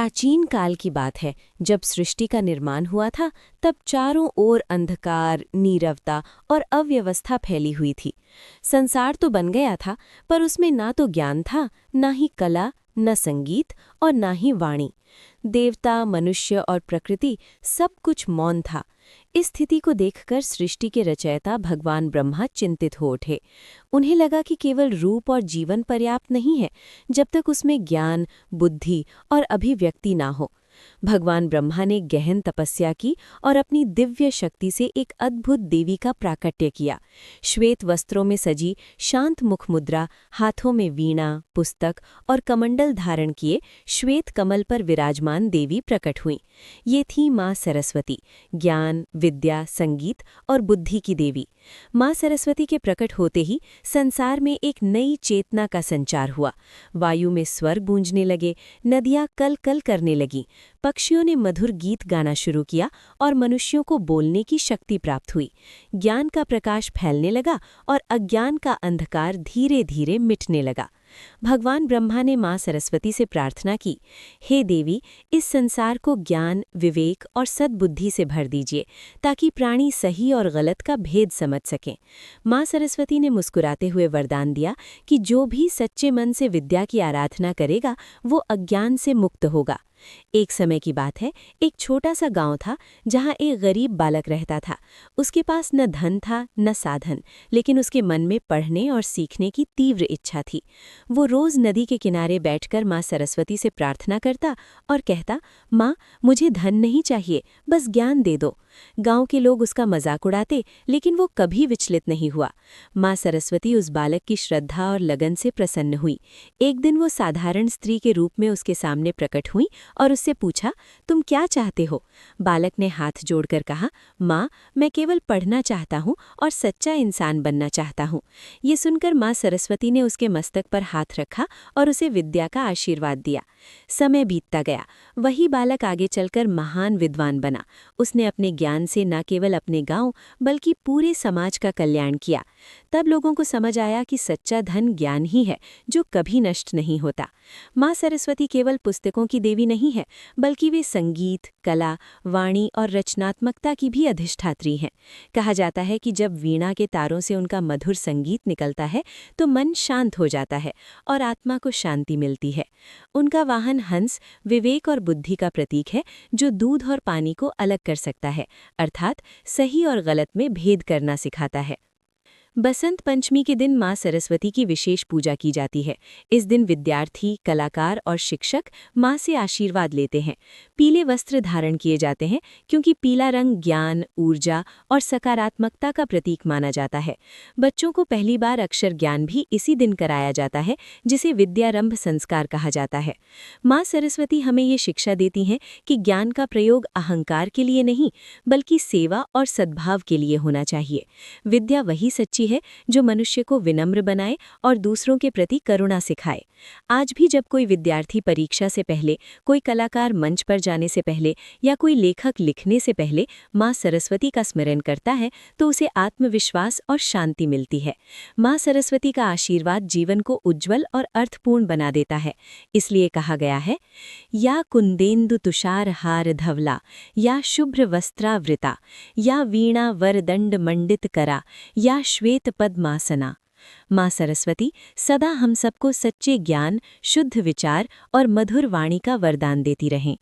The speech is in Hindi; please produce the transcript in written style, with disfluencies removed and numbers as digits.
प्राचीन काल की बात है। जब सृष्टि का निर्माण हुआ था, तब चारों ओर अंधकार, नीरवता और अव्यवस्था फैली हुई थी। संसार तो बन गया था, पर उसमें ना तो ज्ञान था, ना ही कला, न संगीत और ना ही वाणी। देवता, मनुष्य और प्रकृति, सब कुछ मौन था। इस स्थिति को देखकर सृष्टि के रचयिता भगवान ब्रह्मा चिंतित हो उठे। उन्हें लगा कि केवल रूप और जीवन पर्याप्त नहीं है, जब तक उसमें ज्ञान, बुद्धि और अभिव्यक्ति ना हो। भगवान ब्रह्मा ने गहन तपस्या की और अपनी दिव्य शक्ति से एक अद्भुत देवी का प्राकट्य किया। श्वेत वस्त्रों में सजी, शांत मुख मुद्रा, हाथों में वीणा, पुस्तक और कमंडल धारण किए श्वेत कमल पर विराजमान देवी प्रकट हुईं। ये थी माँ सरस्वती, ज्ञान, विद्या, संगीत और बुद्धि की देवी। माँ सरस्वती के प्रकट होते ही संसार में एक नई चेतना का संचार हुआ। वायु में स्वर गूंजने लगे, नदियाँ कल कल करने लगीं, पक्षियों ने मधुर गीत गाना शुरू किया और मनुष्यों को बोलने की शक्ति प्राप्त हुई। ज्ञान का प्रकाश फैलने लगा और अज्ञान का अंधकार धीरे धीरे मिटने लगा। भगवान ब्रह्मा ने माँ सरस्वती से प्रार्थना की, हे देवी, इस संसार को ज्ञान, विवेक और सद्बुद्धि से भर दीजिए, ताकि प्राणी सही और गलत का भेद समझ सकें। माँ सरस्वती ने मुस्कुराते हुए वरदान दिया कि जो भी सच्चे मन से विद्या की आराधना करेगा, वो अज्ञान से मुक्त होगा। एक समय की बात है, एक छोटा सा गांव था जहां एक गरीब बालक रहता था। उसके पास न धन था न साधन, लेकिन उसके मन में पढ़ने और सीखने की तीव्र इच्छा थी। वो रोज नदी के किनारे बैठकर माँ सरस्वती से प्रार्थना करता और कहता, माँ, मुझे धन नहीं चाहिए, बस ज्ञान दे दो। गांव के लोग उसका मजाक उड़ाते, लेकिन वो कभी विचलित नहीं हुआ। माँ सरस्वती उस बालक की श्रद्धा और लगन से प्रसन्न हुई। एक दिन वो साधारण स्त्री के रूप में उसके सामने प्रकट हुई और उससे पूछा, तुम क्या चाहते हो? बालक ने हाथ जोड़कर कहा, माँ, मैं केवल पढ़ना चाहता हूँ और सच्चा इंसान बनना चाहता हूँ। ये सुनकर माँ सरस्वती ने उसके मस्तक पर हाथ रखा और उसे विद्या का आशीर्वाद दिया। समय बीतता गया। वही बालक आगे चलकर महान विद्वान बना। उसने अपने ज्ञान से न केवल अपने गांव बल्कि पूरे समाज का कल्याण किया। तब लोगों को समझ आया कि सच्चा धन ज्ञान ही है, जो कभी नष्ट नहीं होता। माँ सरस्वती केवल पुस्तकों की देवी नहीं है, बल्कि वे संगीत, कला, वाणी और रचनात्मकता की भी अधिष्ठात्री हैं। कहा जाता है कि जब वीणा के तारों से उनका मधुर संगीत निकलता है, तो मन शांत हो जाता है और आत्मा को शांति मिलती है। उनका वाहन हंस विवेक और बुद्धि का प्रतीक है, जो दूध और पानी को अलग कर सकता है, अर्थात सही और गलत में भेद करना सिखाता है। बसंत पंचमी के दिन माँ सरस्वती की विशेष पूजा की जाती है। इस दिन विद्यार्थी, कलाकार और शिक्षक माँ से आशीर्वाद लेते हैं। पीले वस्त्र धारण किए जाते हैं, क्योंकि पीला रंग ज्ञान, ऊर्जा और सकारात्मकता का प्रतीक माना जाता है। बच्चों को पहली बार अक्षर ज्ञान भी इसी दिन कराया जाता है, जिसे विद्यारंभ संस्कार कहा जाता है। माँ सरस्वती हमें ये शिक्षा देती हैं कि ज्ञान का प्रयोग अहंकार के लिए नहीं, बल्कि सेवा और सद्भाव के लिए होना चाहिए। विद्या वही सच्ची है जो मनुष्य को विनम्र बनाए और दूसरों के प्रति करुणा सिखाए। आज भी जब कोई विद्यार्थी परीक्षा से पहले, कोई कलाकार मंच पर जाने से पहले या कोई लेखक लिखने से पहले माँ सरस्वती का स्मरण करता है, तो उसे आत्मविश्वास और शांति मिलती है। माँ सरस्वती का आशीर्वाद जीवन को उज्ज्वल और अर्थपूर्ण बना देता है। इसलिए कहा गया है, या कुंदेन्दु तुषार हार धवला, या शुभ्र वस्त्रावृता, या वीणा वरदंड मंडित करा, या श्वेत पद्मासना। माँ सरस्वती सदा हम सबको सच्चे ज्ञान, शुद्ध विचार और मधुर वाणी का वरदान देती रहें।